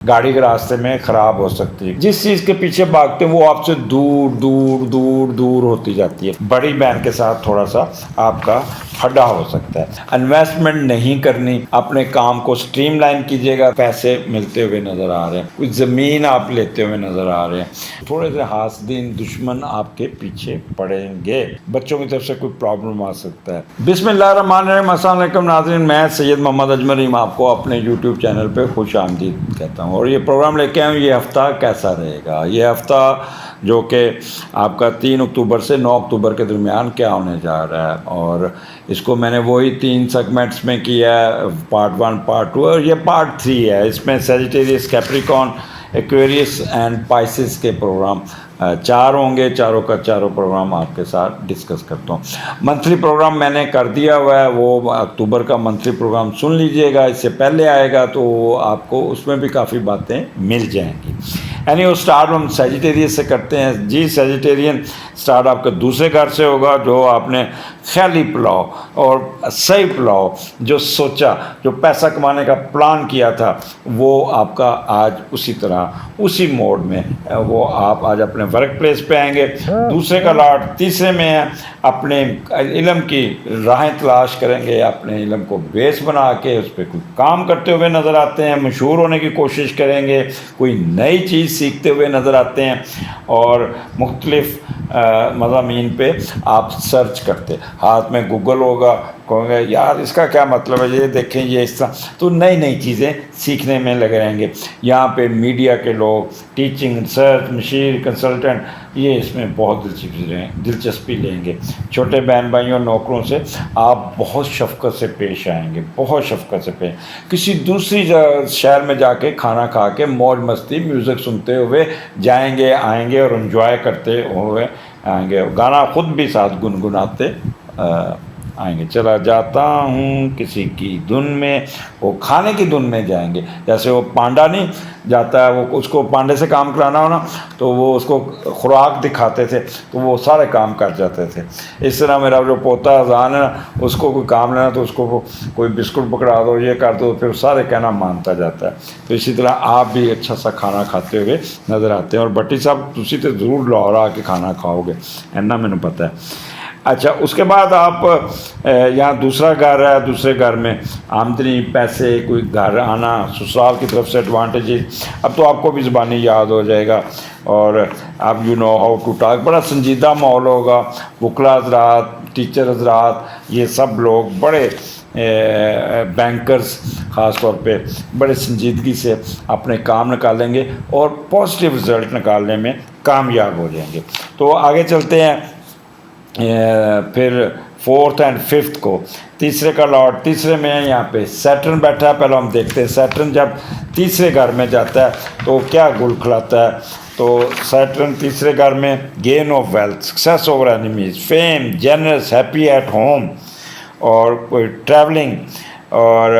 گاڑی کے راستے میں خراب ہو سکتی ہے. جس چیز کے پیچھے بھاگتے ہیں وہ آپ سے دور دور دور دور ہوتی جاتی ہے. بڑی بہن کے ساتھ تھوڑا سا آپ کا پھڈا ہو سکتا ہے. انویسٹمنٹ نہیں کرنی، اپنے کام کو سٹریم لائن کیجیے گا. پیسے ملتے ہوئے نظر آ رہے ہیں، کچھ زمین آپ لیتے ہوئے نظر آ رہے ہیں. تھوڑے سے حاسدین دشمن آپ کے پیچھے پڑیں گے. بچوں کی طرف سے کوئی پرابلم آ سکتا ہے. بسم اللہ الرحمن الرحیم. السلام علیکم ناظرین، میں سید محمد اجمل رحیم آپ کو اپنے یوٹیوب چینل پہ خوش آمدید کہتا ہوں. اور یہ پروگرام لے کے آئے ہوں، یہ ہفتہ کیسا رہے گا. یہ ہفتہ جو کہ آپ کا 3 اکتوبر سے 9 اکتوبر کے درمیان کیا ہونے جا رہا ہے، اور اس کو میں نے وہی 3 سیگمنٹس میں کیا ہے، پارٹ 1 پارٹ 2 اور یہ پارٹ 3 ہے. اس میں Sagittarius, Capricorn, Aquarius and Pisces کے پروگرام 4 ہوں گے. چاروں کا چاروں پروگرام آپ کے ساتھ ڈسکس کرتا ہوں. منتھلی پروگرام میں نے کر دیا ہوا ہے، وہ اکتوبر کا منتھلی پروگرام سن لیجئے گا. اس سے پہلے آئے گا تو آپ کو اس میں بھی کافی باتیں مل جائیں گی. یعنی وہ سٹارٹ ہم سیجیٹیریس سے کرتے ہیں. جی سیجیٹیرین سٹارٹ آپ کا دوسرے گھر سے ہوگا. جو آپ نے خیالی پلاؤ اور صحیح پلاؤ جو سوچا، جو پیسہ کمانے کا پلان کیا تھا، وہ آپ کا آج اسی طرح اسی موڈ میں وہ آپ آج اپنے ورک پلیس پہ آئیں گے. دوسرے کا لاٹ تیسرے میں ہے. اپنے علم کی راہیں تلاش کریں گے، اپنے علم کو بیس بنا کے اس پہ کوئی کام کرتے ہوئے نظر آتے ہیں. مشہور ہونے کی کوشش کریں گے، کوئی نئی چیز سیکھتے ہوئے نظر آتے ہیں، اور مختلف مضامین پہ آپ سرچ کرتے. ہاتھ میں گوگل ہوگا، کہوں گے یار اس کا کیا مطلب ہے، یہ دیکھیں یہ اس طرح، تو نئی نئی چیزیں سیکھنے میں لگے رہیں گے. یہاں پہ میڈیا کے لوگ، ٹیچنگ، ریسرچ، مشیر، کنسلٹنٹ، یہ اس میں بہت دلچسپی لیں گے. چھوٹے بہن بھائیوں اور نوکروں سے آپ بہت شفقت سے پیش آئیں گے، بہت شفقت سے پیش. کسی دوسری شہر میں جا کے کھانا کھا کے موج مستی میوزک سنتے ہوئے جائیں گے، آئیں گے اور انجوائے کرتے ہوئے آئیں گے. گانا خود بھی ساتھ گنگناتے آئیں گے. چلا جاتا ہوں کسی کی دھن میں، وہ کھانے کی دھن میں جائیں گے. جیسے وہ پانڈا نہیں جاتا ہے، وہ اس کو پانڈے سے کام کرانا ہونا تو وہ اس کو خوراک دکھاتے تھے تو وہ سارے کام کر جاتے تھے. اس طرح میرا جو پوتا اذان ہے نا، اس کو کوئی کام لینا تو اس کو کوئی بسکٹ پکڑا دو، یہ کر دو، پھر سارے کہنا مانتا جاتا ہے. تو اسی طرح آپ بھی اچھا سا کھانا کھاتے ہوئے نظر آتے ہیں. اور بٹی صاحب تسی تو ضرور لاہور آ کے کھانا کھاؤ گے، اینا میں نے پتہ ہے. اچھا، اس کے بعد آپ یہاں دوسرا گھر ہے، دوسرے گھر میں آمدنی، پیسے، کوئی گھر آنا، سسرال کی طرف سے ایڈوانٹیجز. اب تو آپ کو بھی زبانی یاد ہو جائے گا، اور آپ you know how to talk. بڑا سنجیدہ ماحول ہوگا. وکلا حضرات، ٹیچر حضرات، یہ سب لوگ بڑے بینکرز خاص طور پہ بڑے سنجیدگی سے اپنے کام نکالیں گے اور پازیٹیو رزلٹ نکالنے میں کامیاب ہو جائیں گے. تو آگے چلتے ہیں. پھر 4 اور 5 کو تیسرے کا لاٹ تیسرے میں ہے. یہاں پہ سیٹرن بیٹھا ہے. پہلے ہم دیکھتے ہیں سیٹرن جب تیسرے گھر میں جاتا ہے تو کیا گل کھلاتا ہے. تو سیٹرن تیسرے گھر میں gain of wealth, success over enemies, fame, generous, happy at home, اور کوئی ٹریولنگ. اور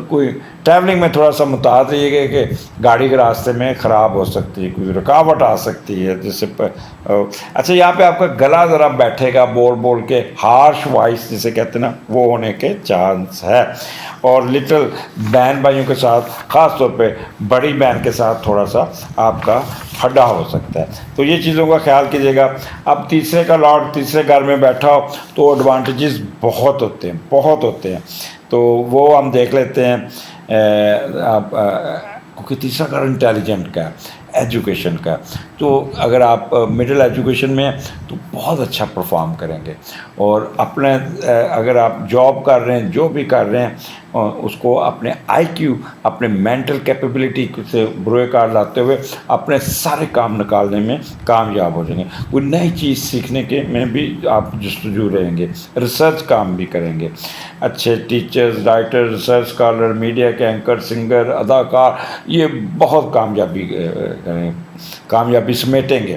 کوئی ٹریولنگ میں تھوڑا سا محتاط رہیے گا کہ گاڑی کے راستے میں خراب ہو سکتی ہے، کوئی رکاوٹ آ سکتی ہے. جیسے اچھا، یہاں پہ آپ کا گلا ذرا بیٹھے گا، بول بول کے ہارش وائس جسے کہتے ہیں نا، وہ ہونے کے چانس ہے. اور لٹل بہن بھائیوں کے ساتھ، خاص طور پہ بڑی بہن کے ساتھ تھوڑا سا آپ کا پھڈا ہو سکتا ہے. تو یہ چیزوں کا خیال کیجیے گا. اب تیسرے کا لاٹ تیسرے گھر میں بیٹھا ہو تو ایڈوانٹیجز بہت ہوتے ہیں، بہت ہوتے ہیں. تو وہ ہم دیکھ لیتے ہیں. کیونکہ تیسرا گھر انٹیلیجنٹ کا ہے، ایجوکیشن کا. تو اگر آپ مڈل ایجوکیشن میں ہیں تو بہت اچھا پرفارم کریں گے. اور اپنے اگر آپ جاب کر رہے ہیں، جو بھی کر رہے ہیں، اس کو اپنے آئی کیو، اپنے مینٹل کیپیبلٹی سے بروئے کار لاتے ہوئے اپنے سارے کام نکالنے میں کامیاب ہو جائیں گے. کوئی نئی چیز سیکھنے کے میں بھی آپ جستجو رہیں گے. ریسرچ کام بھی کریں گے. اچھے teachers, writer, research scholar, media کے اینکر، سنگر، اداکار، یہ بہت کامیابی سمیٹیں گے.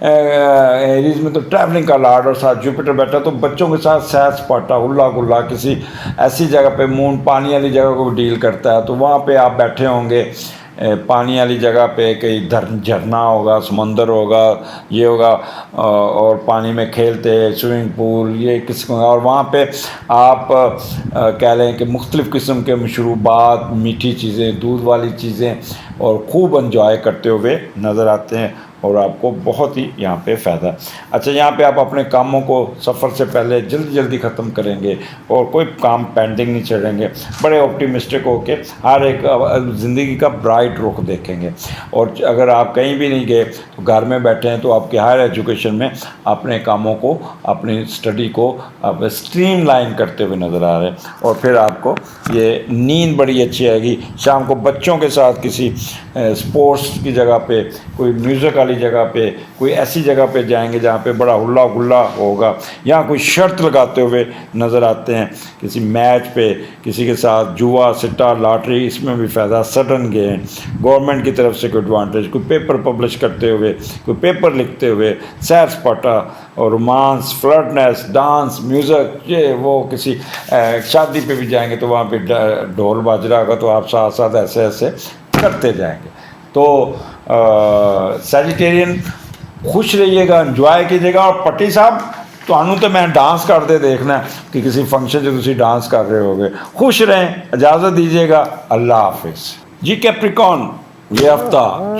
ایریز میں تو ٹریولنگ کا لارڈ اور ساتھ جوپیٹر بیٹھا تو بچوں کے ساتھ سیر سپاٹا ہلا گلا کسی ایسی جگہ پہ مون پانی والی جگہ کو ڈیل کرتا ہے تو وہاں پہ آپ بیٹھے ہوں گے پانی والی جگہ پہ کہیں جھرنا ہوگا سمندر ہوگا یہ ہوگا اور پانی میں کھیلتے سوئمنگ پول یہ قسم اور وہاں پہ آپ کہہ لیں کہ مختلف قسم کے مشروبات میٹھی چیزیں دودھ والی چیزیں اور خوب انجوائے کرتے ہوئے نظر آتے ہیں اور آپ کو بہت ہی یہاں پہ فائدہ ہے۔ اچھا یہاں پہ آپ اپنے کاموں کو سفر سے پہلے جلدی جلدی ختم کریں گے اور کوئی کام پینڈنگ نہیں چھڑیں گے، بڑے آپٹیمسٹک ہو کے ہر ایک زندگی کا برائٹ رخ دیکھیں گے۔ اور اگر آپ کہیں بھی نہیں گئے تو گھر میں بیٹھے ہیں تو آپ کے ہائر ایجوکیشن میں اپنے کاموں کو اپنی اسٹڈی کو آپ اسٹریم لائن کرتے ہوئے نظر آ رہے ہیں اور پھر آپ کو یہ نیند بڑی اچھی آئے گی۔ شام کو بچوں کے ساتھ کسی اسپورٹس کی جگہ پہ کوئی میوزک والی جگہ پہ کوئی ایسی جگہ پہ جائیں گے جہاں پہ بڑا ہلا گلا ہوگا، یہاں کوئی شرط لگاتے ہوئے نظر آتے ہیں کسی میچ پہ کسی کے ساتھ جوا سٹا لاٹری، اس میں بھی فائدہ سڈن گئے گورنمنٹ کی طرف سے کوئی ایڈوانٹیج، کوئی پیپر پبلش کرتے ہوئے کوئی پیپر لکھتے ہوئے سیر سپاٹا اور رومانس فلرٹنیس ڈانس میوزک یہ وہ کسی شادی پہ بھی جائیں گے تو وہاں پہ ڈھول باجرا ہوگا تو آپ ساتھ ساتھ ایسے ایسے کرتے جائیں گے۔ تو سیجیٹیرین خوش رہیے گا انجوائے کیجیے گا۔ اور پٹی صاحب تو میں ڈانس کرتے دیکھنا کہ کسی فنکشن سے تسی ڈانس کر رہے ہوگے، خوش رہیں، اجازت دیجیے گا، اللہ حافظ جی۔ کیپریکون یہ ہفتہ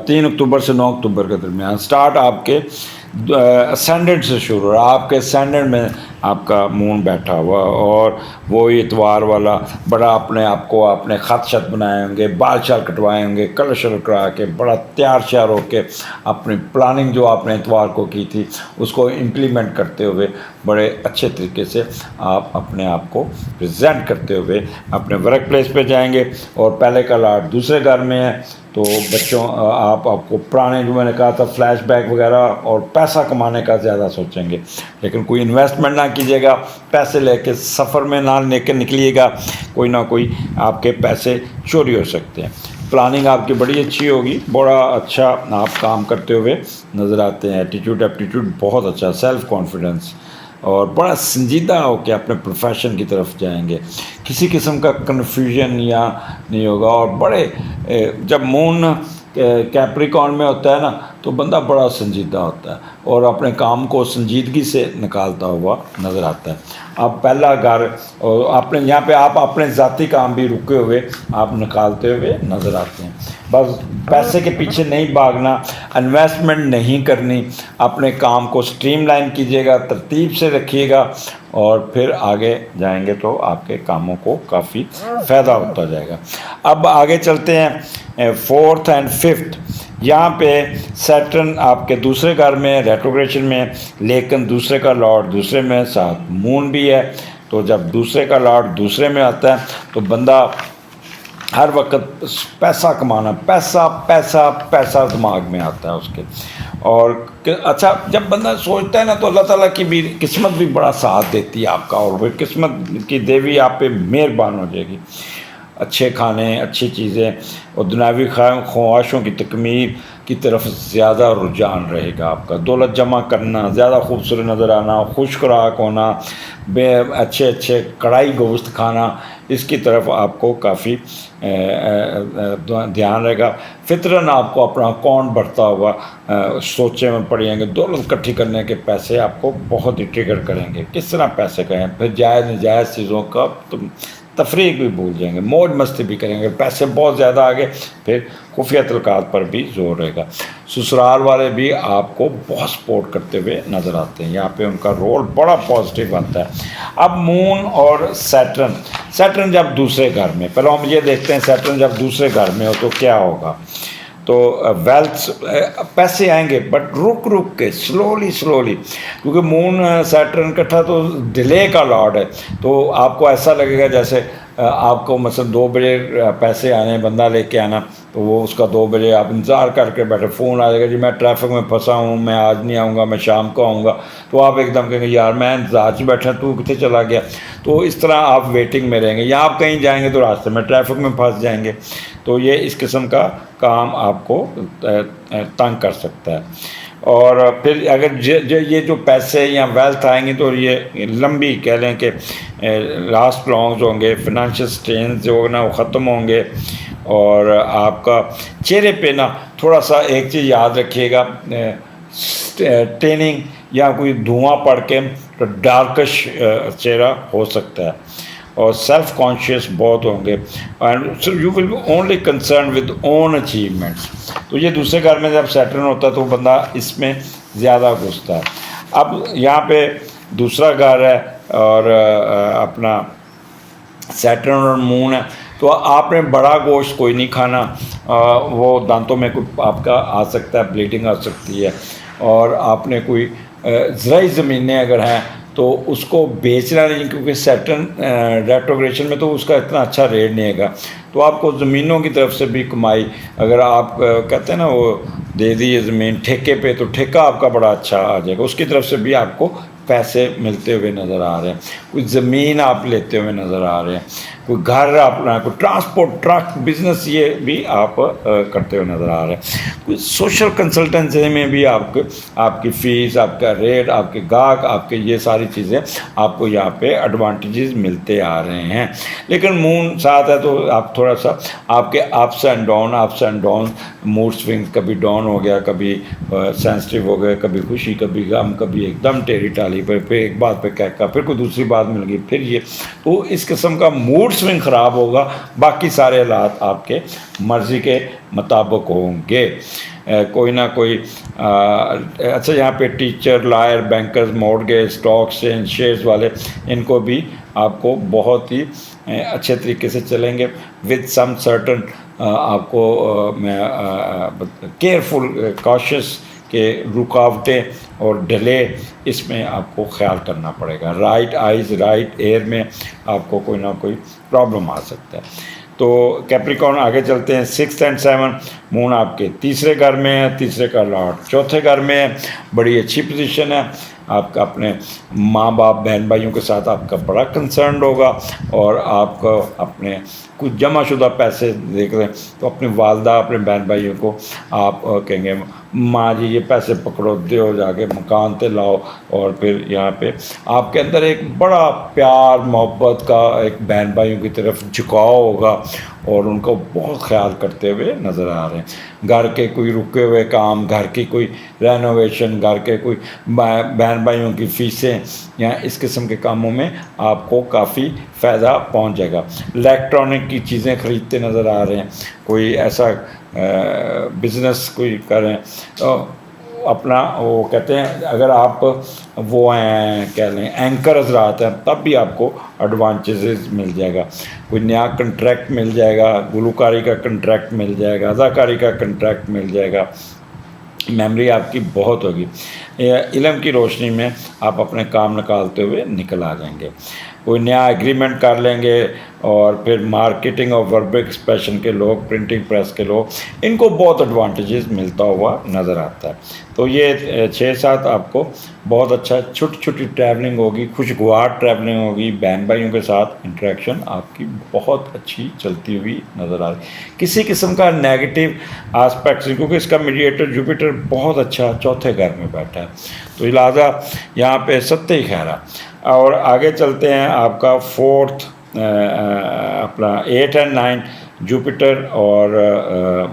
3 اکتوبر سے 9 اکتوبر کے درمیان سٹارٹ آپ کے اسینڈنٹ سے شروع ہے، آپ کے اسینڈنٹ میں آپ کا مون بیٹھا ہوا اور وہی اتوار والا بڑا اپنے آپ کو اپنے خط شت بنائے ہوں گے، بال شال کٹوائے ہوں گے، کلر شلر کرا کے بڑا تیار شیار ہو کے اپنی پلاننگ جو آپ نے اتوار کو کی تھی اس کو امپلیمنٹ کرتے ہوئے بڑے اچھے طریقے سے آپ اپنے آپ کو پریزنٹ کرتے ہوئے اپنے ورک پلیس پہ جائیں گے۔ اور پہلے کا لاٹ دوسرے گھر میں ہے تو بچوں آپ کو پرانے جو میں نے کہا تھا فلیش بیک وغیرہ اور پیسہ کمانے کا زیادہ سوچیں گے، لیکن کوئی انویسٹمنٹ نہ کیجیے گا، پیسے لے کے سفر میں نہ لے کے نکلیے گا، کوئی نہ کوئی آپ کے پیسے چوری ہو سکتے ہیں۔ پلاننگ آپ کی بڑی اچھی ہوگی، بڑا اچھا آپ کام کرتے ہوئے نظر آتے ہیں، ایپٹیٹیوڈ بہت اچھا، سیلف کانفیڈنس اور بڑا سنجیدہ ہو کے اپنے پروفیشن کی طرف جائیں گے، کسی قسم کا کنفیوژن یا نہیں ہوگا۔ اور بڑے جب مون کیپریکون میں ہوتا ہے نا تو بندہ بڑا سنجیدہ ہوتا ہے اور اپنے کام کو سنجیدگی سے نکالتا ہوا نظر آتا ہے۔ اب پہلا گھر اور اپنے یہاں پہ آپ اپنے ذاتی کام بھی رکے ہوئے آپ نکالتے ہوئے نظر آتے ہیں۔ بس پیسے کے پیچھے نہیں بھاگنا، انویسٹمنٹ نہیں کرنی، اپنے کام کو سٹریم لائن کیجیے گا، ترتیب سے رکھیے گا اور پھر آگے جائیں گے تو آپ کے کاموں کو کافی فائدہ ہوتا جائے گا۔ اب آگے چلتے ہیں 4th and 5th، یہاں پہ سیٹرن آپ کے دوسرے گھر میں ریٹروگریشن میں، لیکن دوسرے کا لارڈ دوسرے میں ساتھ مون بھی ہے، تو جب دوسرے کا لارڈ دوسرے میں آتا ہے تو بندہ ہر وقت پیسہ کمانا، پیسہ پیسہ پیسہ دماغ میں آتا ہے اس کے۔ اور اچھا جب بندہ سوچتا ہے نا تو اللہ تعالیٰ کی بھی قسمت بھی بڑا ساتھ دیتی ہے آپ کا، اور وہ قسمت کی دیوی آپ پہ مہربان ہو جائے گی۔ اچھے کھانے، اچھی چیزیں اور دنیاوی خواہشوں کی تکمیل کی طرف زیادہ رجحان رہے گا آپ کا۔ دولت جمع کرنا، زیادہ خوبصورت نظر آنا، خوش خوراک ہونا، اچھے کڑھائی گوشت کھانا، اس کی طرف آپ کو کافی دھیان رہے گا۔ فطراً آپ کو اپنا اکاؤنٹ بڑھتا ہوا سوچے میں پڑیں گے، دولت اکٹھی کرنے کے پیسے آپ کو بہت ہی ٹریگر کریں گے، کس طرح پیسے کریں، پھر جائز نجائز چیزوں کا تفریح بھی بھول جائیں گے، موج مستی بھی کریں گے، پیسے بہت زیادہ آگے پھر خفیہ تعلقات پر بھی زور رہے گا۔ سسرال والے بھی آپ کو بہت سپورٹ کرتے ہوئے نظر آتے ہیں، یہاں پہ ان کا رول بڑا پازیٹیو بنتا ہے۔ اب مون اور سیٹرن جب دوسرے گھر میں، پہلے ہم یہ دیکھتے ہیں سیٹرن جب دوسرے گھر میں ہو تو کیا ہوگا۔ تو ویلتھ پیسے آئیں گے بٹ رک کے سلولی کیونکہ مون سیٹرن کٹھا تو ڈیلے کا لارڈ ہے، تو آپ کو ایسا لگے گا جیسے آپ کو مثلا 2 بجے پیسے آنے، بندہ لے کے آنا تو وہ اس کا 2 بجے آپ انتظار کر کے بیٹھے، فون آ جائے گا جی میں ٹریفک میں پھنسا ہوں، میں آج نہیں آؤں گا، میں شام کو آؤں گا، تو آپ ایک دم کہیں گے یار میں انتظار سے بیٹھا تو کتنے چلا گیا، تو اس طرح آپ ویٹنگ میں رہیں گے، یا آپ کہیں جائیں گے تو راستے میں ٹریفک میں پھنس جائیں گے، تو یہ اس قسم کا کام آپ کو تنگ کر سکتا ہے۔ اور پھر اگر یہ جو پیسے یا ویلتھ آئیں گے تو یہ لمبی کہہ لیں کہ لاسٹ لانگز ہوں گے، فنانشیل سٹرینز جو ہے نا وہ ختم ہوں گے، اور آپ کا چہرے پہ نا تھوڑا سا ایک چیز یاد رکھیے گا، ٹیننگ یا کوئی دھواں پڑ کے تو ڈارکش چہرہ ہو سکتا ہے، اور سیلف کانشیس بہت ہوں گے، and you will be only concern with own achievements. تو یہ دوسرے گھر میں جب سیٹرن ہوتا ہے تو بندہ اس میں زیادہ گھستا ہے. اب یہاں پہ دوسرا گھر ہے اور اپنا سیٹرن اور مون ہے، تو آپ نے بڑا گوشت کوئی نہیں کھانا، وہ دانتوں میں کوئی آپ کا آ سکتا ہے، بلیڈنگ آ سکتی ہے، اور آپ نے کوئی زرعی زمینیں اگر ہیں تو اس کو بیچنا نہیں، کیونکہ سیٹرن ریٹروگریشن میں تو اس کا اتنا اچھا ریٹ نہیں ہے، تو آپ کو زمینوں کی طرف سے بھی کمائی، اگر آپ کہتے ہیں نا وہ دے دیے زمین ٹھیکے پہ تو ٹھیکہ آپ کا بڑا اچھا آ جائے گا، اس کی طرف سے بھی آپ کو پیسے ملتے ہوئے نظر آ رہے ہیں، کوئی زمین آپ لیتے ہوئے نظر آ رہے ہیں، کوئی گھر اپنا، کوئی ٹرانسپورٹ ٹرک بزنس یہ بھی آپ کرتے ہوئے نظر آ رہے ہیں، کوئی سوشل کنسلٹنسی میں بھی آپ کی فیس، آپ کا ریٹ، آپ کے گاہک، آپ کے یہ ساری چیزیں آپ کو یہاں پہ ایڈوانٹیجز ملتے آ رہے ہیں. لیکن مون ساتھ ہے تو آپ تھوڑا سا آپ کے ups and down mood swing, کبھی ڈاؤن ہو گیا، کبھی سینسٹیو ہو گیا، کبھی خوشی، کبھی غم، کبھی ایک دم ٹیڑھی ٹالی پہ ایک بات پہ کہہ پھر کوئی دوسری بات مل گئی، پھر یہ، تو اس قسم کا موڈ سوئنگ خراب ہوگا. باقی سارے حالات آپ کے مرضی کے مطابق ہوں گے. کوئی نہ کوئی اچھا یہاں پہ teacher, lawyer, bankers, mortgage, stocks, shares والے، ان کو بھی آپ کو بہت ہی اچھے طریقے سے چلیں گے ود سم سرٹن، آپ کو کیئرفل کاشیس کہ رکاوٹیں اور ڈیلے اس میں آپ کو خیال کرنا پڑے گا. رائٹ آئیز، رائٹ ایئر میں آپ کو کوئی نہ کوئی پرابلم آ سکتا ہے. تو کیپریکارن آگے چلتے ہیں. 6 اور 7 مون آپ کے تیسرے گھر میں ہے، تیسرے کا لارڈ چوتھے گھر میں ہے، بڑی اچھی پوزیشن ہے. آپ کا اپنے ماں باپ، بہن بھائیوں کے ساتھ آپ کا بڑا کنسرنڈ ہوگا، اور آپ کو اپنے کچھ جمع شدہ پیسے دیکھ رہے ہیں تو اپنی والدہ، اپنے بہن بھائیوں کو آپ کہیں گے ماں جی یہ پیسے پکڑو، دیو جا کے مکان تے لاؤ، اور پھر یہاں پہ آپ کے اندر ایک بڑا پیار محبت کا ایک بہن بھائیوں کی طرف جھکاؤ ہوگا، اور ان کو بہت خیال کرتے ہوئے نظر آ رہے ہیں. گھر کے کوئی رکے ہوئے کام، گھر کی کوئی رینوویشن، گھر کے کوئی بہن بھائیوں کی فیسیں یا اس قسم کے کاموں میں آپ کو کافی فائدہ پہنچ جائے گا. الیکٹرانک کی چیزیں خریدتے نظر آ رہے ہیں، کوئی ایسا بزنس کوئی کریں، اپنا وہ کہتے ہیں اگر آپ وہ ہیں کہہ لیں اینکر حضرات ہیں تب بھی آپ کو ایڈوانٹیجز مل جائے گا. کوئی نیا کنٹریکٹ مل جائے گا، گلوکاری کا کنٹریکٹ مل جائے گا، اداکاری کا کنٹریکٹ مل جائے گا. میموری آپ کی بہت ہوگی. علم کی روشنی میں آپ اپنے کام نکالتے ہوئے نکل آ جائیں گے. کوئی نیا ایگریمنٹ کر لیں گے، اور پھر مارکیٹنگ اور وربل ایکسپریشن کے لوگ، پرنٹنگ پریس کے لوگ، ان کو بہت ایڈوانٹیجز ملتا ہوا نظر آتا ہے. تو یہ 6-7 آپ کو بہت اچھا، چھوٹی چھوٹی ٹریولنگ ہوگی، خوشگوار ٹریولنگ ہوگی، بہن بھائیوں کے ساتھ انٹریکشن آپ کی بہت اچھی چلتی ہوئی نظر آ رہی. کسی قسم کا نیگیٹو آسپیکٹس، کیونکہ اس کا میڈیٹر جوپیٹر بہت اچھا چوتھے گھر میں بیٹھا ہے، تو لہٰذا یہاں پہ ستّے ہی خیرہ. اور آگے چلتے ہیں. آپ کا 4 اپنا 8 اور 9 جوپیٹر اور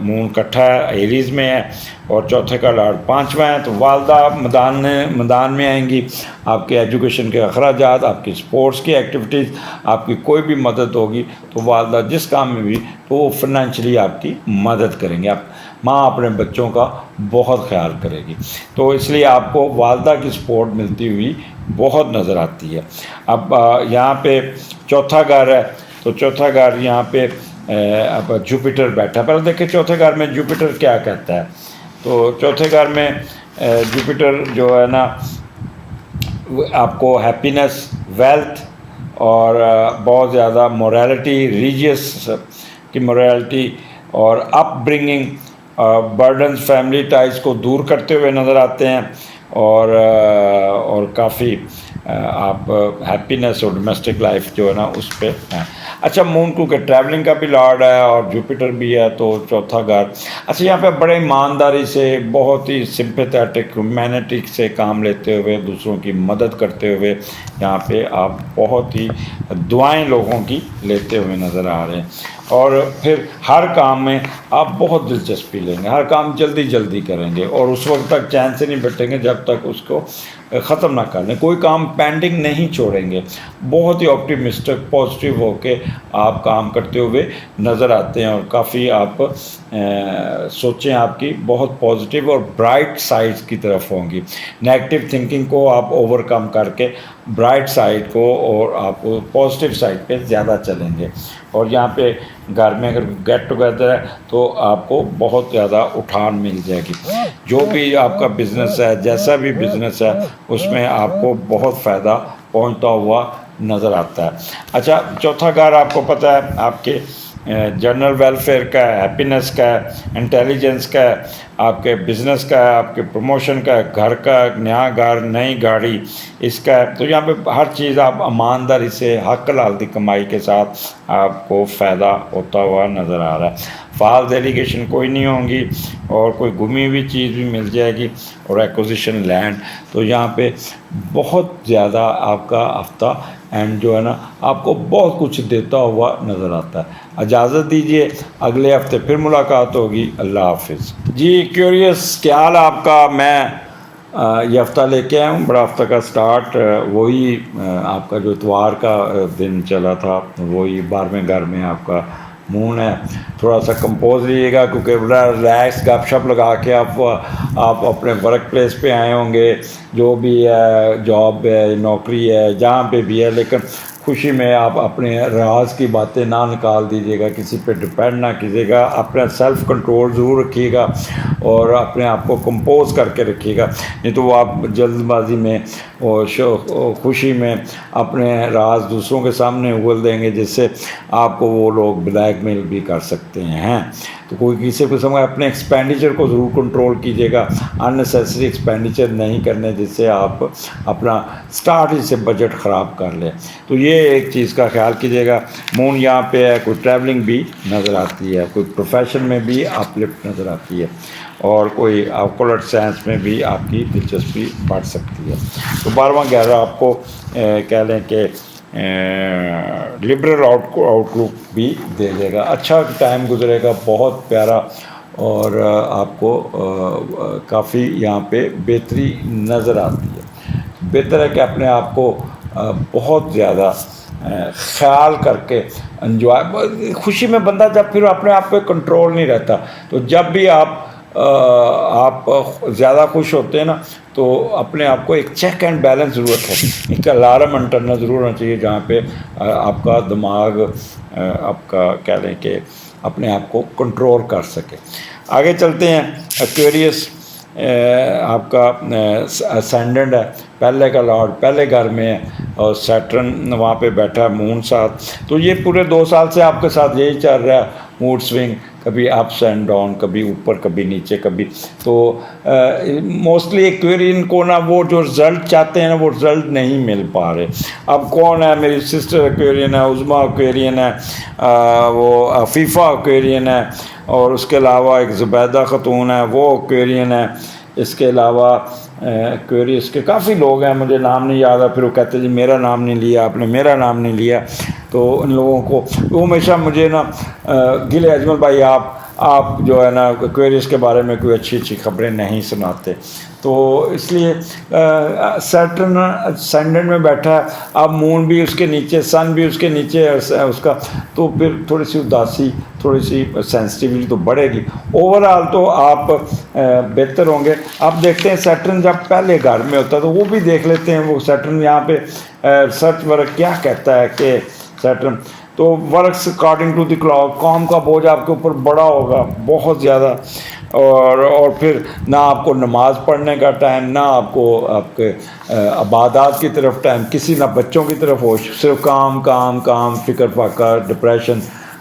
مون کٹھا ہے، ایریز میں ہے، اور چوتھے کا لارڈ 5واں ہے. تو والدہ میدان میں آئیں گی. آپ کے ایجوکیشن کے اخراجات، آپ کی اسپورٹس کی ایکٹیویٹیز، آپ کی کوئی بھی مدد ہوگی تو والدہ جس کام میں بھی تو وہ فنانشلی آپ کی مدد کریں گے. ماں اپنے بچوں کا بہت خیال کرے گی، تو اس لیے آپ کو والدہ کی سپورٹ ملتی ہوئی بہت نظر آتی ہے. اب یہاں پہ چوتھا گھر ہے، تو چوتھا گھر یہاں پہ اب جوپیٹر بیٹھا ہے. پہلے دیکھیں چوتھے گھر میں جوپیٹر کیا کہتا ہے. تو چوتھے گھر میں جوپیٹر جو ہے نا آپ کو ہیپینس، ویلتھ، اور بہت زیادہ موریلٹی، ریلیجیس کی موریلٹی اور اپ برنگنگ، برڈنز، فیملی ٹائز کو دور کرتے ہوئے نظر آتے ہیں، اور کافی آپ ہیپینس اور ڈومیسٹک لائف جو ہے نا اس پہ ہیں. اچھا مون کیونکہ ٹریولنگ کا بھی لارڈ ہے اور جوپیٹر بھی ہے تو چوتھا گھر. اچھا یہاں پہ بڑے ایمانداری سے بہت ہی سمپیتھیٹک ہیومینٹی سے کام لیتے ہوئے دوسروں کی مدد کرتے ہوئے یہاں پہ آپ بہت ہی دعائیں لوگوں کی لیتے ہوئے نظر آ رہے ہیں. اور پھر ہر کام میں آپ بہت دلچسپی لیں گے, ہر کام جلدی جلدی کریں گے اور اس وقت تک چین سے نہیں بیٹھیں گے جب تک اس کو ختم نہ کر لیں, کوئی کام پینڈنگ نہیں چھوڑیں گے. بہت ہی آپٹیمسٹک پازیٹیو ہو کے آپ کام کرتے ہوئے نظر آتے ہیں اور کافی آپ سوچیں آپ کی بہت پازیٹیو اور برائٹ سائڈ کی طرف ہوں گی. نیگیٹو تھنکنگ کو آپ اوور کم کر کے برائٹ سائڈ کو اور آپ پازیٹیو سائڈ پہ زیادہ چلیں گے. اور یہاں پہ گھر میں اگر گیٹ ٹوگیدر ہے تو آپ کو بہت زیادہ اٹھان مل جائے گی. جو بھی آپ کا بزنس ہے, جیسا بھی بزنس ہے, اس میں آپ کو بہت فائدہ پہنچتا ہوا نظر آتا ہے. اچھا چوتھا گھر آپ کو پتہ ہے آپ کے جنرل ویلفیئر کا ہے, ہیپینس کا ہے, انٹیلیجنس کا ہے, آپ کے بزنس کا ہے, آپ کے پروموشن کا ہے, گھر کا, نیا گھر, نئی گاڑی اس کا ہے. تو یہاں پہ ہر چیز آپ ایمانداری سے حق حلال کی کمائی کے ساتھ آپ کو فائدہ ہوتا ہوا نظر آ رہا ہے. فال ڈیلیگیشن کوئی نہیں ہوں گی اور کوئی گمی ہوئی چیز بھی مل جائے گی اور ایکوزیشن لینڈ. تو یہاں پہ بہت زیادہ آپ کا ہفتہ اینڈ جو ہے نا آپ کو بہت کچھ دیتا ہوا نظر آتا ہے. اجازت دیجیے اگلے ہفتے پھر ملاقات ہوگی. اللہ حافظ. جی کیوریس کیا حال آپ کا؟ میں یہ ہفتہ لے کے آیا ہوں, بڑا ہفتہ کا سٹارٹ وہی آپ کا جو اتوار کا دن چلا تھا وہی 12ویں گھر میں آپ کا مون ہے. تھوڑا سا کمپوز رہیے گا کیونکہ بڑا ریلیکس گپ شپ لگا کے آپ اپنے ورک پلیس پہ آئے ہوں گے, جو بھی ہے جاب ہے, نوکری ہے, جہاں پہ بھی ہے, لیکن خوشی میں آپ اپنے راز کی باتیں نہ نکال دیجیے گا, کسی پہ ڈپینڈ نہ کیجیے گا. اپنا سیلف کنٹرول ضرور رکھیے گا اور اپنے آپ کو کمپوز کر کے رکھیے گا, نہیں تو وہ آپ جلد بازی میں اور خوشی میں اپنے راز دوسروں کے سامنے اگل دیں گے, جس سے آپ کو وہ لوگ بلیک میل بھی کر سکتے ہیں. تو کوئی کسی قسم کا اپنے ایکسپینڈیچر کو ضرور کنٹرول کیجیے گا, اننیسیسری ایکسپینڈیچر نہیں کرنے جس سے آپ اپنا سٹارٹ ہی سے بجٹ خراب کر لیں. تو یہ ایک چیز کا خیال کیجیے گا. مون یہاں پہ ہے, کوئی ٹریولنگ بھی نظر آتی ہے, کوئی پروفیشن میں بھی اپ لفٹ نظر آتی ہے اور کوئی آکولٹ سائنس میں بھی آپ کی دلچسپی بڑھ سکتی ہے. تو 12واں گہرا آپ کو کہہ لیں کہ لبرل آؤٹ لک بھی دے دے گا. اچھا ٹائم گزرے گا, بہت پیارا, اور آپ کو کافی یہاں پہ بہتری نظر آتی ہے. بہتر ہے کہ اپنے آپ کو بہت زیادہ خیال کر کے انجوائے, خوشی میں بندہ جب پھر اپنے آپ پہ کنٹرول نہیں رہتا, تو جب بھی آپ زیادہ خوش ہوتے ہیں نا تو اپنے آپ کو ایک چیک اینڈ بیلنس ضرورت ہے, ایک الارم انٹرنل ضرور ہونا چاہیے جہاں پہ آپ کا دماغ آپ کا کہہ لیں کہ اپنے آپ کو کنٹرول کر سکے. آگے چلتے ہیں. ایکویریس آپ کا اسینڈنٹ ہے, پہلے کا لارڈ پہلے گھر میں ہے اور سیٹرن وہاں پہ بیٹھا ہے مون ساتھ. تو یہ پورے 2 سال سے آپ کے ساتھ یہی چل رہا ہے, موڈ سوئنگ, کبھی اپس اینڈ ڈاؤن, کبھی اوپر کبھی نیچے کبھی. تو موسٹلی ایکویرین کو نا وہ جو رزلٹ چاہتے ہیں نا وہ رزلٹ نہیں مل پا رہے. اب کون ہے؟ میری سسٹر ایکویرین ہے, عظمیٰ ایکویرین ہے, وہ عفیفہ ایکویرین ہے, اور اس کے علاوہ ایک زبیدہ خاتون ہے وہ ایکویرین ہے. اس کے علاوہ ایکویریس کے کافی لوگ ہیں, مجھے نام نہیں یاد ہے, پھر وہ کہتے ہیں جی میرا نام نہیں لیا آپ نے, میرا نام نہیں لیا. تو ان لوگوں کو وہ ہمیشہ مجھے نا گلے, اجمل بھائی آپ جو ہے نا ایکویریس کے بارے میں کوئی اچھی خبریں نہیں سناتے. تو اس لیے سیٹرن اسینڈنٹ میں بیٹھا ہے, اب مون بھی اس کے نیچے, سن بھی اس کے نیچے اس کا, تو پھر تھوڑی سی اداسی, تھوڑی سی سینسٹیوٹی تو بڑھے گی. اوور آل تو آپ بہتر ہوں گے. اب دیکھتے ہیں سیٹرن جب پہلے گھر میں ہوتا ہے تو وہ بھی دیکھ لیتے ہیں. وہ سیٹرن یہاں پہ ریسرچ ورک کیا کہتا ہے کہ سیٹرن تو works according to the clock, کام کا بوجھ آپ کے اوپر بڑا ہوگا بہت زیادہ, اور پھر نہ آپ کو نماز پڑھنے کا ٹائم, نہ آپ کو آپ کے عبادات کی طرف ٹائم, کسی نہ بچوں کی طرف ہو, صرف کام کام کام, فکر فاقہ, ڈپریشن,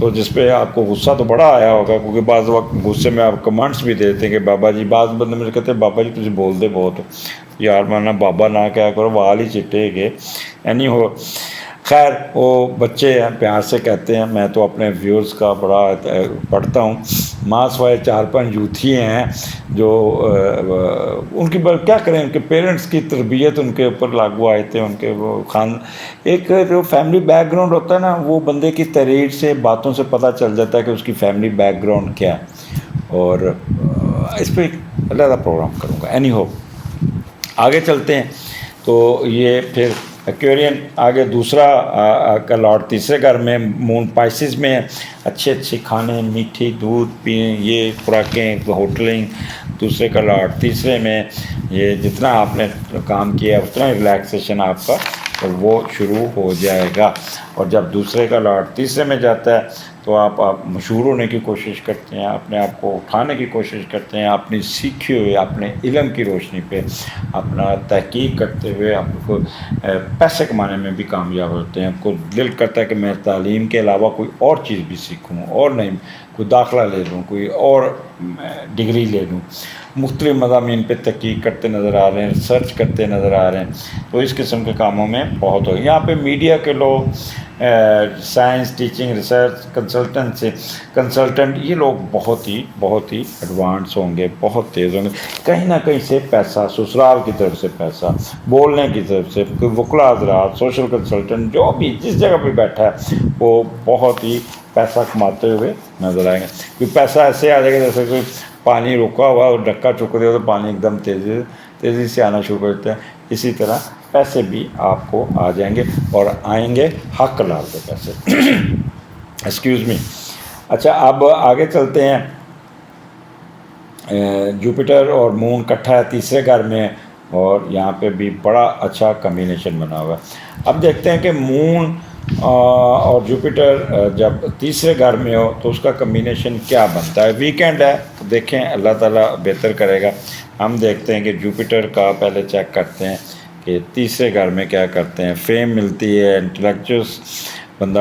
تو جس پہ آپ کو غصہ تو بڑا آیا ہوگا، کیونکہ بعض وقت غصے میں آپ کمنٹس بھی دیتے ہیں کہ بابا جی، بعض بندے مجھے کہتے ہیں بابا جی تجھے بول دے بہت یار، مانا بابا نہ کیا کرو، وال ہی چٹے گے اینی ہو۔ خیر وہ بچے ہیں، پیار سے کہتے ہیں، میں تو اپنے ویورز کا بڑا پڑھتا ہوں، ماں سوائے 4-5 یوتھی ہیں جو ان کی کیا کریں، ان کے پیرنٹس کی تربیت ان کے اوپر لاگو آئے تھے، ان کے وہ ایک جو فیملی بیک گراؤنڈ ہوتا ہے نا، وہ بندے کی تحریر سے، باتوں سے پتہ چل جاتا ہے کہ اس کی فیملی بیک گراؤنڈ کیا ہے۔ اور اس پہ علیحدہ پروگرام کروں گا، اینی ہو آگے چلتے ہیں۔ تو یہ پھر ایکویرین آگے دوسرا کا لاٹ تیسرے گھر میں، مون پائسز میں اچھے کھانے، میٹھی دودھ پئیں، یہ خوراکیں، ہوٹلنگ، دوسرے کا لاٹ تیسرے میں، یہ جتنا آپ نے کام کیا اتنا ریلیکسیشن آپ کا وہ شروع ہو جائے گا۔ اور جب دوسرے کا لاٹ تیسرے میں جاتا ہے تو آپ مشہور ہونے کی کوشش کرتے ہیں، اپنے آپ کو اٹھانے کی کوشش کرتے ہیں، اپنی سیکھے ہوئے اپنے علم کی روشنی پہ اپنا تحقیق کرتے ہوئے آپ کو پیسے کمانے میں بھی کامیاب ہوتے ہیں۔ آپ کو دل کرتا ہے کہ میں تعلیم کے علاوہ کوئی اور چیز بھی سیکھوں، اور نہیں کوئی داخلہ لے لوں، کوئی اور ڈگری لے لوں۔ مختلف مضامین پہ تحقیق کرتے نظر آ رہے ہیں، ریسرچ کرتے نظر آ رہے ہیں، تو اس قسم کے کاموں میں بہت ہو۔ یہاں پہ میڈیا کے لوگ، سائنس، ٹیچنگ، ریسرچ، کنسلٹنٹ، یہ لوگ بہت ہی ایڈوانس ہوں گے، بہت تیز ہوں گے۔ کہیں نہ کہیں سے پیسہ، سسرال کی طرف سے پیسہ، بولنے کی طرف سے، کوئی وکلا حضرات، سوشل کنسلٹنٹ، جو بھی جس جگہ پہ بیٹھا ہے وہ بہت ہی پیسہ کماتے ہوئے نظر آئیں گے۔ کوئی پیسہ ایسے آ جائے گا جیسے کوئی پانی رکا ہوا اور ڈھکا چک دے تو پانی ایک دم تیزی سے آنا شروع کر دیتے ہیں۔ اسی طرح پیسے بھی آپ کو آ جائیں گے، اور آئیں گے حق لال کے پیسے۔ Excuse me. اچھا اب آگے چلتے ہیں۔ جوپیٹر اور مون کٹھا ہے تیسرے گھر میں، اور یہاں پہ بھی بڑا اچھا کمبینیشن بنا ہوا ہے۔ اب دیکھتے ہیں کہ مون اور جوپیٹر جب تیسرے گھر میں ہو تو اس کا کمبینیشن کیا بنتا ہے۔ ویکینڈ ہے تو دیکھیں اللہ تعالیٰ بہتر کرے گا۔ ہم دیکھتے ہیں کہ جوپیٹر کا پہلے چیک کرتے ہیں کہ تیسرے گھر میں کیا کرتے ہیں۔ فیم ملتی ہے، انٹلیکچوس بندہ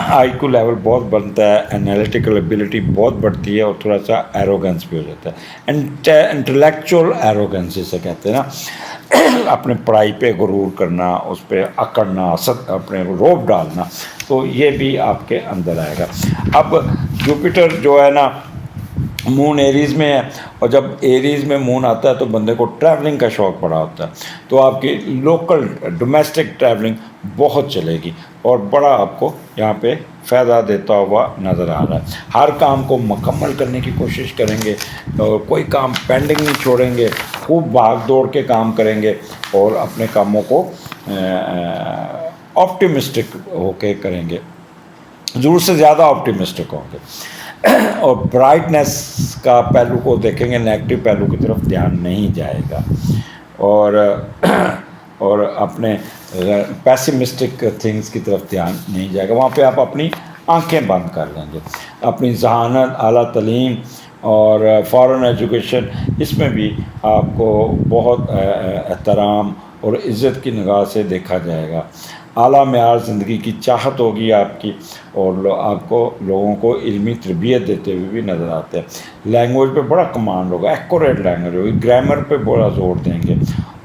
آئی کیو لیول بہت بنتا ہے، انالیٹیکل ایبیلٹی بہت بڑھتی ہے، اور تھوڑا سا ایروگنس بھی ہو جاتا ہے۔ انٹلیکچوئل ایروگنس جسے کہتے ہیں نا، اپنے پڑھائی پہ غرور کرنا، اس پہ اکڑنا، اپنے روب ڈالنا، تو یہ بھی آپ کے اندر آئے گا۔ اب جوپیٹر جو ہے نا مون ایریز میں ہے، اور جب ایریز میں مون آتا ہے تو بندے کو ٹریولنگ کا شوق بڑا ہوتا ہے، تو آپ کی لوکل ڈومیسٹک ٹریولنگ بہت چلے گی، اور بڑا آپ کو یہاں پہ فائدہ دیتا ہوا نظر آ رہا ہے۔ ہر کام کو مکمل کرنے کی کوشش کریں گے، اور کوئی کام پینڈنگ نہیں چھوڑیں گے، خوب بھاگ دوڑ کے کام کریں گے، اور اپنے کاموں کو آپٹیمسٹک ہو کے کریں گے، ضرورت سے زیادہ آپٹیمسٹک ہوں گے، اور برائٹنس کا پہلو کو دیکھیں گے، نیگیٹو پہلو کی طرف دھیان نہیں جائے گا، اور اپنے پیسمسٹک تھنگس کی طرف دھیان نہیں جائے گا۔ وہاں پہ آپ اپنی آنکھیں بند کر لیں گے۔ اپنی ذہانت، اعلیٰ تعلیم اور فارن ایجوکیشن، اس میں بھی آپ کو بہت احترام اور عزت کی نگاہ سے دیکھا جائے گا۔ اعلیٰ معیار زندگی کی چاہت ہوگی آپ کی، اور آپ کو لوگوں کو علمی تربیت دیتے ہوئے بھی نظر آتے ہیں۔ لینگویج پہ بڑا کمانڈ ہوگا، ایکوریٹ لینگویج ہوگی، گرامر پہ بڑا زور دیں گے،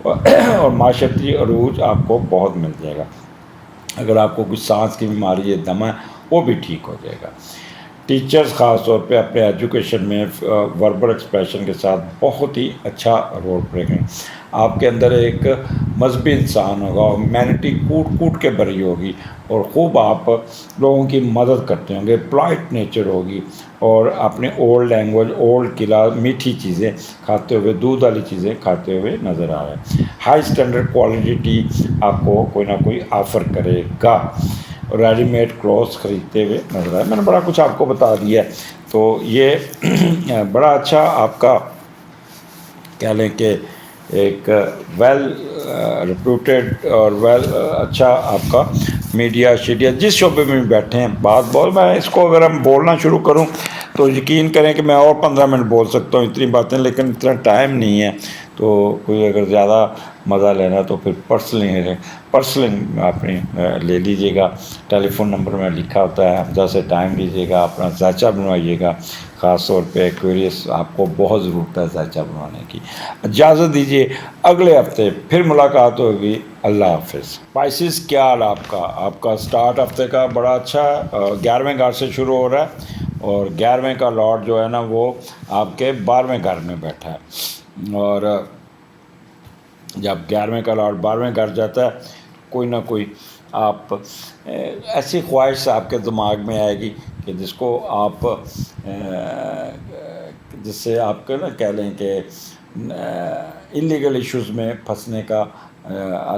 اور معاشرتی عروج آپ کو بہت مل جائے گا۔ اگر آپ کو کچھ سانس کی بیماری ہے، دمہ ہے، وہ بھی ٹھیک ہو جائے گا۔ ٹیچرز خاص طور پہ اپنے ایجوکیشن میں وربل ایکسپریشن کے ساتھ بہت ہی اچھا رول پلے کریں۔ آپ کے اندر ایک مذہبی انسان ہوگا، اور ہیومینٹی کوٹ کے بھری ہوگی، اور خوب آپ لوگوں کی مدد کرتے ہوں گے، پلائٹ نیچر ہوگی، اور اپنے اولڈ لینگویج، اولڈ قلعہ، میٹھی چیزیں کھاتے ہوئے، دودھ والی چیزیں کھاتے ہوئے نظر آ رہے ہیں۔ ہائی اسٹینڈرڈ کوالٹی آپ کو کوئی نہ کوئی آفر کرے گا، ریڈی میڈ کلوتھس خریدتے ہوئے نظر آئے۔ میں نے بڑا کچھ آپ کو بتا دیا ہے، تو یہ بڑا اچھا آپ کا کہہ لیں کہ ایک ویل ریپیوٹیڈ اور اچھا آپ کا میڈیا شیڈیا جس شعبے میں بھی بیٹھے ہیں، میں اس کو اگر ہم بولنا شروع کروں تو یقین کریں کہ میں اور 15 منٹ بول سکتا ہوں، اتنی باتیں، لیکن اتنا ٹائم نہیں ہے، تو کوئی اگر زیادہ مزہ لینا تو پھر پرسنلنگ اپنی لے لیجیے گا. ٹیلی فون نمبر میں لکھا ہوتا ہے. حمزہ سے ٹائم لیجیے گا, اپنا ذائچہ بنوائیے گا. خاص طور پہ ایکویریس آپ کو بہت ضرورت ہے ذائچہ بنوانے کی. اجازت دیجیے اگلے ہفتے پھر ملاقات ہوگی. اللہ حافظ. اسپائسیز کیا حال آپ کا سٹارٹ ہفتے کا بڑا اچھا ہے. 11ویں گھر سے شروع ہو رہا ہے اور 11ویں کا لارڈ جو ہے نا وہ آپ کے 12ویں گھر میں بیٹھا ہے. اور جب 11ویں کا لارڈ 12ویں گھر جاتا ہے, کوئی نہ کوئی آپ ایسی خواہش آپ کے دماغ میں آئے گی کہ جس کو آپ جس سے آپ کو نا کہہ لیں کہ انلیگل ایشوز میں پھنسنے کا,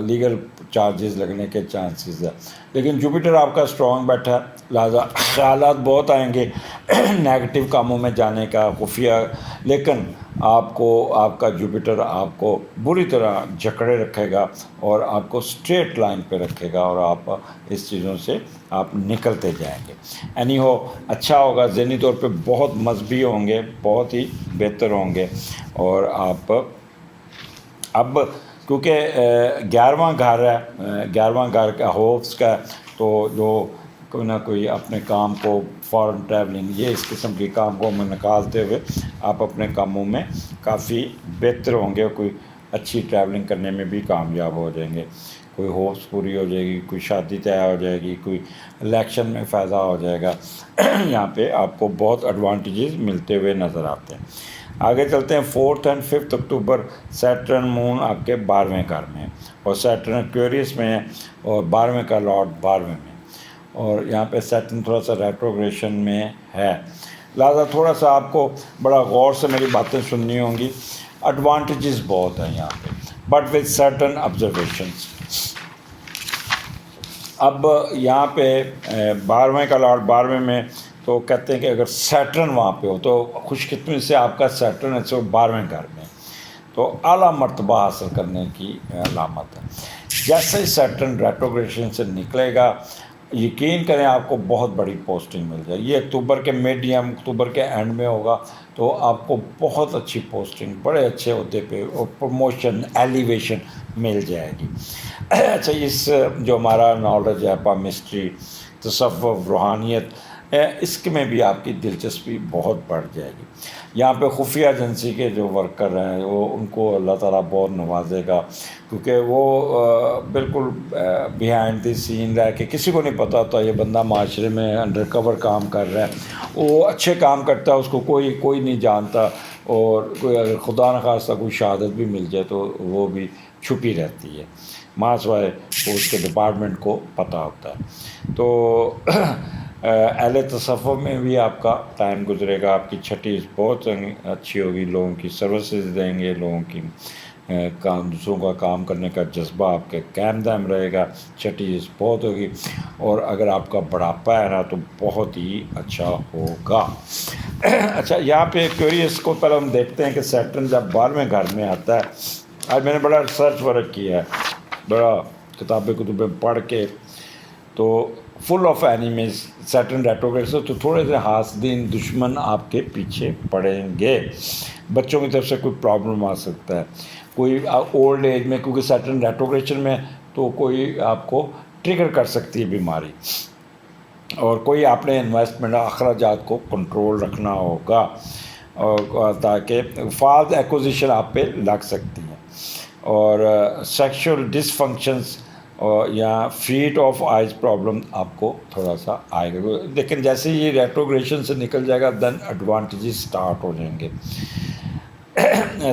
لیگل چارجز لگنے کے چانسز ہے. لیکن جوپیٹر آپ کا اسٹرانگ بیٹھا ہے, لہٰذا خیالات بہت آئیں گے نیگیٹو کاموں میں جانے کا, خفیہ. لیکن آپ کا جوپیٹر آپ کو بری طرح جکڑے رکھے گا اور آپ کو اسٹریٹ لائن پہ رکھے گا, اور آپ اس چیزوں سے آپ نکلتے جائیں گے. اچھا ہوگا. ذہنی طور پہ بہت مذہبی ہوں گے, بہت ہی بہتر ہوں گے. اور آپ اب کیونکہ 11واں گھر ہے, 11واں گھر کا ہوپس کا, تو جو کوئی نہ کوئی اپنے کام کو فارن ٹریولنگ, یہ اس قسم کے کام کو میں نکالتے ہوئے آپ اپنے کاموں میں کافی بہتر ہوں گے. کوئی اچھی ٹریولنگ کرنے میں بھی کامیاب ہو جائیں گے. کوئی ہوپس پوری ہو جائے گی, کوئی شادی طے ہو جائے گی, کوئی الیکشن میں فائدہ ہو جائے گا. یہاں پہ آپ کو بہت ایڈوانٹیجز ملتے ہوئے نظر آتے ہیں. آگے چلتے ہیں. 4 اور 5 اکتوبر سیٹرن مون آپ کے 12ویں گھر میں, اور سیٹرن ایکویریس میں ہے, اور 12ویں کا لارڈ 12ویں میں, اور یہاں پہ سیٹرن تھوڑا سا ریٹروگریشن میں ہے. لہٰذا تھوڑا سا آپ کو بڑا غور سے میری باتیں سننی ہوں گی. ایڈوانٹیجز بہت ہیں یہاں پہ, بٹ وتھ سرٹن آبزرویشنس. اب یہاں پہ 12ویں کا لارڈ 12ویں میں, تو کہتے ہیں کہ اگر سیٹرن وہاں پہ ہو تو خوش قسمتی سے آپ کا سیٹرن ہے تو 12ویں گھر میں, تو اعلیٰ مرتبہ حاصل کرنے کی علامت ہے. جیسے ہی سیٹرن ریٹروگریشن سے نکلے گا, یقین کریں آپ کو بہت بڑی پوسٹنگ مل جائے. یہ اکتوبر کے میڈیم, اکتوبر کے اینڈ میں ہوگا, تو آپ کو بہت اچھی پوسٹنگ, بڑے اچھے عہدے پہ, اور پروموشن, ایلیویشن مل جائے گی. اچھا, اس جو ہمارا نالج ہے پامسٹری, تصوف, روحانیت, اس میں بھی آپ کی دلچسپی بہت بڑھ جائے گی. یہاں پہ خفیہ ایجنسی کے جو ورکر ہیں ان کو اللہ تعالیٰ بہت نوازے گا, کیونکہ وہ بالکل بیہائنڈ دی سین رہ کے, کسی کو نہیں پتہ ہوتا یہ بندہ معاشرے میں انڈر کور کام کر رہا ہے. وہ اچھے کام کرتا ہے, اس کو کوئی نہیں جانتا, اور کوئی اگر خدا نخواستہ کوئی شہادت بھی مل جائے تو وہ بھی چھپی رہتی ہے, ماسوائے اس کے ڈپارٹمنٹ کو پتہ ہوتا ہے. تو اہل تصوف میں بھی آپ کا ٹائم گزرے گا. آپ کی چھٹی بہت اچھی ہوگی, لوگوں کی سروسز دیں گے, لوگوں کی دوسروں کا کام کرنے کا جذبہ آپ کے قائم دائم رہے گا. چھٹی بہت ہوگی, اور اگر آپ کا بڑھاپا ہے نا تو بہت ہی اچھا ہوگا. اچھا, یہاں پہ ایکویریس کو پہلے ہم دیکھتے ہیں کہ سیٹرن جب 12ویں گھر میں آتا ہے. آج میں نے بڑا ریسرچ ورک کیا ہے, بڑا کتابیں پڑھ کے, تو فل آف اینیمیز. سیٹرن ریٹروگریشن تو تھوڑے سے حاسدین دشمن آپ کے پیچھے پڑیں گے. بچوں کی طرف سے کوئی پرابلم آ سکتا ہے, کوئی اولڈ ایج میں, کیونکہ سیٹرن ریٹروگریشن میں تو کوئی آپ کو ٹریگر کر سکتی ہے بیماری, اور کوئی آپ نے انویسٹمنٹ اخراجات کو کنٹرول رکھنا ہوگا, اور تاکہ فالس ایکوزیشن آپ پہ لگ سکتی ہیں. اور سیکشول ڈس فنکشنس یا فیٹ آف آئز پرابلم آپ کو تھوڑا سا آئے گا. لیکن جیسے یہ ریٹروگریشن سے نکل جائے گا, دین ایڈوانٹیجز اسٹارٹ ہو جائیں گے.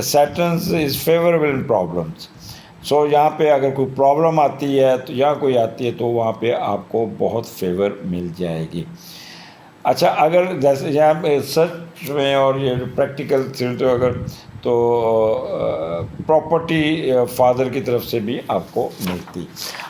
سیٹرنز از فیوریبل ان پرابلمس. سو یہاں پہ اگر کوئی پرابلم آتی ہے تو یا کوئی آتی ہے تو وہاں پہ آپ کو بہت فیور مل جائے گی. اچھا, اگر جیسے یہاں پہ سچ میں اور یہ پریکٹیکل تو اگر تو پراپرٹی فادر کی طرف سے بھی آپ کو ملتی.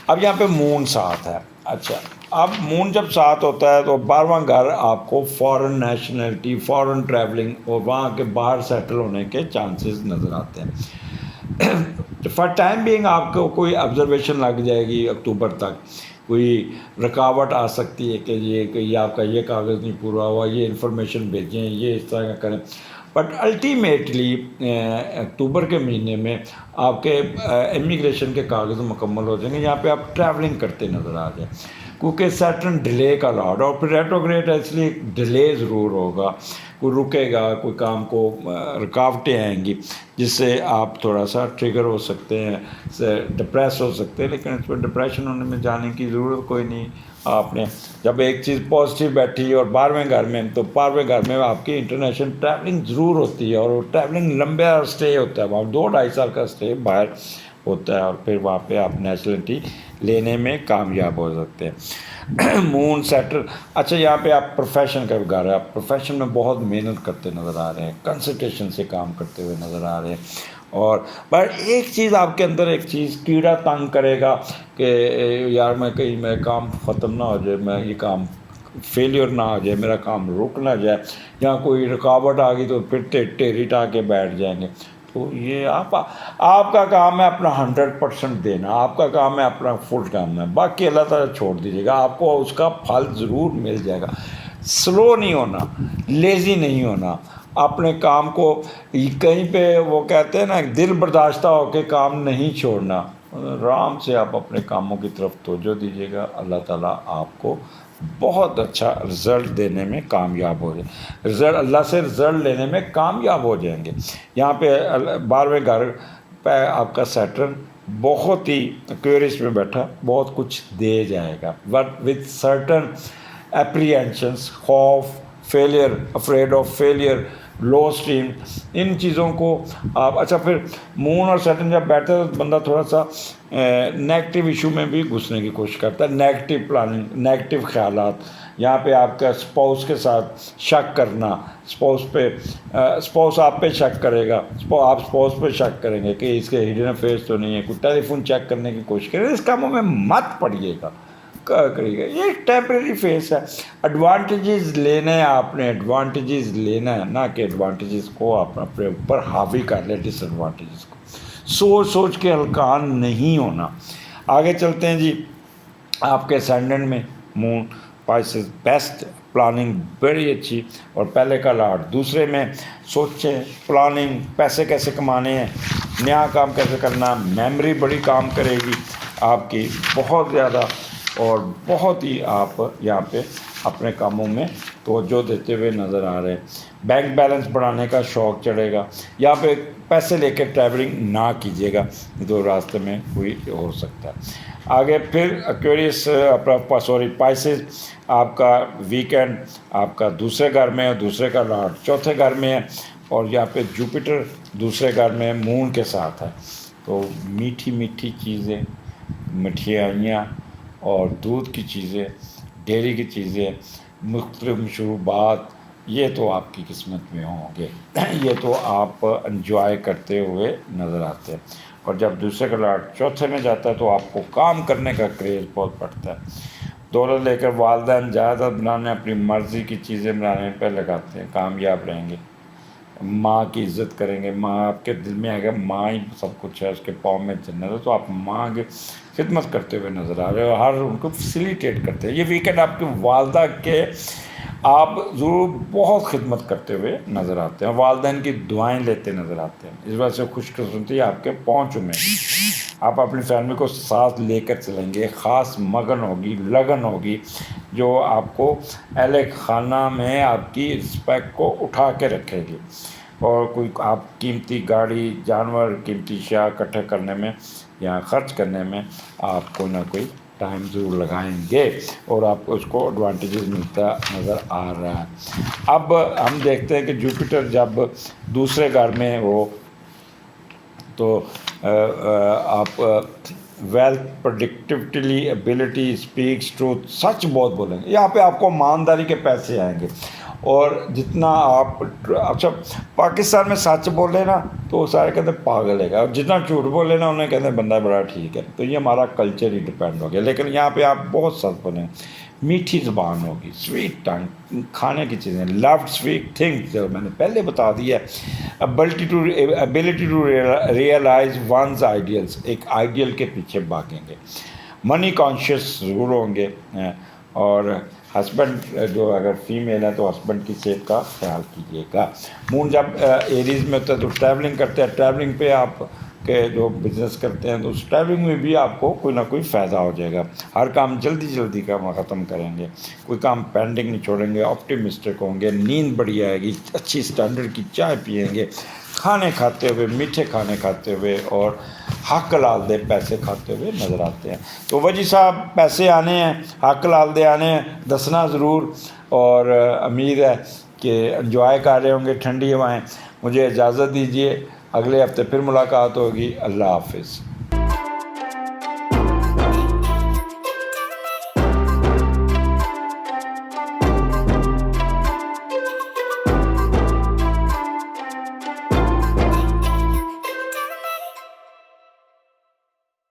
اب یہاں پہ مون ساتھ ہے. اچھا, اب مون جب ساتھ ہوتا ہے تو 12واں گھر آپ کو فارن نیشنلٹی, فارن ٹریولنگ, اور وہاں کے باہر سیٹل ہونے کے چانسز نظر آتے ہیں. فار ٹائم بینگ آپ کو کوئی آبزرویشن لگ جائے گی اکتوبر تک, کوئی رکاوٹ آ سکتی ہے کہ یہ آپ کا یہ کاغذ نہیں پورا ہوا, یہ انفارمیشن بھیجیں, یہ اس طرح کا کریں. بٹ الٹیمیٹلی اکتوبر کے مہینے میں آپ کے امیگریشن کے کاغذ مکمل ہو جائیں گے، یہاں پہ آپ ٹریولنگ کرتے نظر آ جائیں، کیونکہ سیٹرن ڈیلے کا لاڈ، اور پھر ریٹروگریڈ ہے اس لیے ڈیلے ضرور ہوگا، کوئی رکے گا، کوئی کام کو رکاوٹیں آئیں گی جس سے آپ تھوڑا سا ٹریگر ہو سکتے ہیں، ڈپریس ہو سکتے ہیں، لیکن اس پہ ڈپریشن ہونے میں جانے کی ضرورت کوئی نہیں۔ آپ نے جب ایک چیز پازیٹیو بیٹھی اور 12ویں گھر میں، تو 12ویں گھر میں آپ کی انٹرنیشنل ٹریولنگ ضرور ہوتی ہے، اور وہ ٹریولنگ لمبا اسٹے ہوتا ہے، وہاں 2-2.5 سال کا اسٹے باہر ہوتا ہے، اور پھر وہاں پہ آپ نیشنلٹی لینے میں کامیاب ہو سکتے ہیں۔ مون سیٹر، اچھا یہاں پہ آپ پروفیشن کا گھر ہے، آپ پروفیشن میں بہت محنت کرتے نظر آ رہے ہیں، کنسنٹریشن سے کام کرتے ہوئے نظر آ رہے ہیں، اور پر ایک چیز آپ کے اندر، ایک چیز کیڑا تنگ کرے گا کہ یار میں کہیں میں کام ختم نہ ہو جائے، میں یہ کام فیلیئر نہ ہو جائے، میرا کام رک نہ جائے، یا کوئی رکاوٹ آ گئی تو پھر ٹیری ٹا کے بیٹھ جائیں گے۔ تو یہ آپ کا کام ہے اپنا 100% دینا، آپ کا کام ہے اپنا فل کام ہے، باقی اللہ تعالیٰ چھوڑ دیجیے گا، آپ کو اس کا پھل ضرور مل جائے گا۔ سلو نہیں ہونا، لیزی نہیں ہونا، اپنے کام کو کہیں پہ وہ کہتے ہیں نا دل برداشتہ ہو کے کام نہیں چھوڑنا، آرام سے آپ اپنے کاموں کی طرف توجہ دیجیے گا، اللہ تعالیٰ آپ کو بہت اچھا رزلٹ دینے میں کامیاب ہو جائے، اللہ سے رزلٹ لینے میں کامیاب ہو جائیں گے۔ یہاں پہ 12ویں گھر پہ آپ کا سیٹرن بہت ہی ایکویریس میں بیٹھا بہت کچھ دے جائے گا، بٹ وتھ سرٹن اپریہینشنس، خوف، failure, afraid of failure, low esteem, ان چیزوں کو آپ، اچھا پھر مون اور سیٹرن جب بیٹھتے ہیں تو بندہ تھوڑا سا نیگیٹو ایشو میں بھی گھسنے کی کوشش کرتا ہے، نیگیٹو پلاننگ، نیگیٹو خیالات، یہاں پہ آپ کا اسپاؤس کے ساتھ شک کرنا، اسپاؤس آپ پہ شک کرے گا، آپ اسپاؤس پہ شک کریں گے کہ اس کے ہڈن افیئرس تو نہیں ہے، کوئی ٹیلی فون چیک کرنے کی کوشش کرے، اس کاموں میں مت پڑیے گا، کریے گا، یہ ٹیمپریری فیس ہے۔ ایڈوانٹیجز لینے ہیں آپ نے، ایڈوانٹیجز لینا ہے، نہ کہ ایڈوانٹیجز کو آپ اپنے اوپر حاوی کر لیں، ڈس ایڈوانٹیجز کو سوچ سوچ کے ہلکان نہیں ہونا۔ آگے چلتے ہیں جی، آپ کے اسینڈنٹ میں مون پائسز، بیسٹ پلاننگ بڑی اچھی، اور پہلے کا لاڈ دوسرے میں، سوچیں پلاننگ، پیسے کیسے کمانے ہیں، نیا کام کیسے کرنا، میموری بڑی کام کرے گی آپ کی بہت زیادہ، اور بہت ہی آپ یہاں پہ اپنے کاموں میں توجہ دیتے ہوئے نظر آ رہے ہیں۔ بینک بیلنس بڑھانے کا شوق چڑھے گا، یہاں پہ پیسے لے کے ٹریولنگ نہ کیجیے گا، تو راستے میں کوئی ہو سکتا ہے۔ آگے پھر ایکویریس پائسز، آپ کا ویکینڈ آپ کا دوسرے گھر میں ہے، دوسرے کا لاڈ چوتھے گھر میں ہے، اور یہاں پہ جوپیٹر دوسرے گھر میں مون کے ساتھ ہے، تو میٹھی میٹھی چیزیں، مٹھائیاں اور دودھ کی چیزیں، ڈیری کی چیزیں، مختلف مشروبات، یہ تو آپ کی قسمت میں ہوں گے، یہ تو آپ انجوائے کرتے ہوئے نظر آتے ہیں۔ اور جب دوسرے کا لاڈ چوتھے میں جاتا ہے تو آپ کو کام کرنے کا کریز بہت بڑھتا ہے، دولت لے کر والدین جائیداد بنانے، اپنی مرضی کی چیزیں بنانے پہ لگاتے ہیں، کامیاب رہیں گے، ماں کی عزت کریں گے، ماں آپ کے دل میں آئے گا ماں ہی سب کچھ ہے، اس کے پاؤں میں جنت ہے، تو آپ ماں کی خدمت کرتے ہوئے نظر آ رہے ہو، ہر ان کو فیسیلیٹیٹ کرتے ہیں۔ یہ ویکینڈ آپ کی والدہ کے آپ ضرور بہت خدمت کرتے ہوئے نظر آتے ہیں، والدین کی دعائیں لیتے نظر آتے ہیں، اس وجہ سے خوش قسمتی آپ کے پہنچ میں، آپ اپنی فیملی کو ساتھ لے کر چلیں گے، خاص مگن ہوگی، لگن ہوگی، جو آپ کو اہل خانہ میں آپ کی رسپیکٹ کو اٹھا کے رکھے گی، اور کوئی آپ قیمتی گاڑی، جانور، قیمتی اشیاء اکٹھے کرنے میں یا خرچ کرنے میں آپ کوئی نہ کوئی ٹائم ضرور لگائیں گے، اور آپ کو اس کو ایڈوانٹیجز ملتا نظر آ رہا ہے۔ اب ہم دیکھتے ہیں کہ جوپیٹر جب دوسرے گھر میں ہو تو آپ wealth, productivity, ability, speaks truth, سچ بہت بولیں گے، یہاں پہ آپ کو ایمانداری کے پیسے آئیں گے، اور جتنا آپ، اچھا پاکستان میں سچ بولے نا تو سارے کہتے ہیں پاگل ہے گا، اور جتنا جھوٹ بولے نا انہیں کہتے ہیں بندہ بڑا ٹھیک ہے، تو یہ ہمارا کلچر ہی ڈپینڈ ہو گیا، لیکن یہاں پہ آپ بہت سچ بولیں، میٹھی زبان ہوگی، سویٹ ٹنگ، کھانے کی چیزیں، لوڈ سویٹ تھنگس، جو میں نے پہلے بتا دیا ہے، ability to realise one's ideals, ایک آئیڈیل کے پیچھے بھاگیں گے، منی کانشیس ضرور ہوں گے، اور ہسبینڈ جو اگر فیمیل ہے تو ہسبینڈ کی صحت کا خیال کیجیے گا۔ مون جب ایریز میں ہوتا ہے تو ٹریولنگ کرتے ہیں، ٹریولنگ پہ آپ کہ جو بزنس کرتے ہیں تو اس ٹریولنگ میں بھی آپ کو کوئی نہ کوئی فائدہ ہو جائے گا۔ ہر کام جلدی جلدی کام ختم کریں گے، کوئی کام پینڈنگ نہیں چھوڑیں گے، آپٹیمسٹک ہوں گے، نیند بڑی آئے گی، اچھی سٹینڈرڈ کی چائے پئیں گے، کھانے کھاتے ہوئے، میٹھے کھانے کھاتے ہوئے اور حق لال دے پیسے کھاتے ہوئے نظر آتے ہیں۔ تو وجی صاحب پیسے آنے ہیں، حق لال دے آنے ہیں، دسنا ضرور، اور امید ہے کہ انجوائے کر رہے ہوں گے ٹھنڈی ہوائیں۔ مجھے اجازت دیجیے، اگلے ہفتے پھر ملاقات ہوگی۔ اللہ حافظ۔